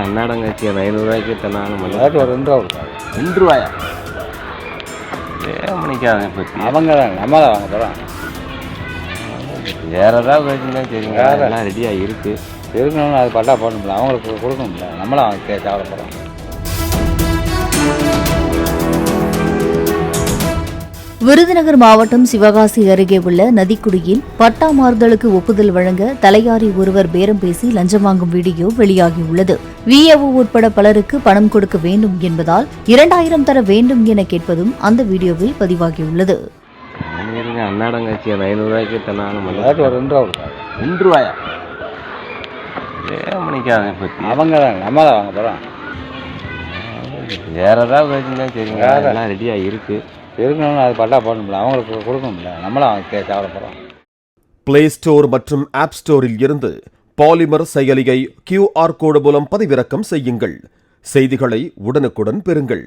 அன்னாடங்காட்சி ₹500 தன்னாலும் ஏதாச்சும் ஒரு 2 ரூபா கொடுத்தாங்க. ₹2 மணிக்காக பற்றி அவங்க தான் நம்ம தான் வாங்க போகிறோம். வேறு ஏதாவது வச்சுருந்தா சரிங்க, அதெல்லாம் ரெடியாக இருக்குது. இருக்கணும்னு அது பட்டா போடணும்ல, அவங்களுக்கு கொடுக்கணும்ல, நம்மளும் அவங்க சாப்பிட போகிறோம். விருதுநகர் மாவட்டம் சிவகாசி அருகே உள்ள நதிக்குடியில் பட்டா மாறுதலுக்கு ஒப்புதல் வழங்க தலையாரி ஒருவர் பேரம் பேசி லஞ்சம் வாங்கும் வீடியோ வெளியாகியுள்ளது. விஏஓ உட்பட பலருக்கு பணம் கொடுக்க வேண்டும் என்பதால் 2000 தர வேண்டும் என கேட்பதும் அந்த வீடியோவில் பதிவாகியுள்ளது. அன்னாடங்காட்சி ₹500 தன்னாலும் ஏதாச்சும் ஒரு 2 ரூபா கொடுத்தாங்க. ₹2 மணிக்காக பற்றி அவங்க தான் நம்ம தான் வாங்க போகிறோம். வேறு ஏதாவது வச்சுருந்தா சரிங்க, அதெல்லாம் ரெடியாக இருக்குது. இருக்கணும்னு அது பட்டா போடணும்ல, அவங்களுக்கு கொடுக்கணும்ல, நம்மளும் அவங்க சாப்பிட போகிறோம். பிளே ஸ்டோர் மற்றும் ஆப் ஸ்டோரில் இருந்து பாலிமர் செயலியை QR கோடு மூலம் பதிவிறக்கம் செய்யுங்கள். செய்திகளை உடனுக்குடன் பெறுங்கள்.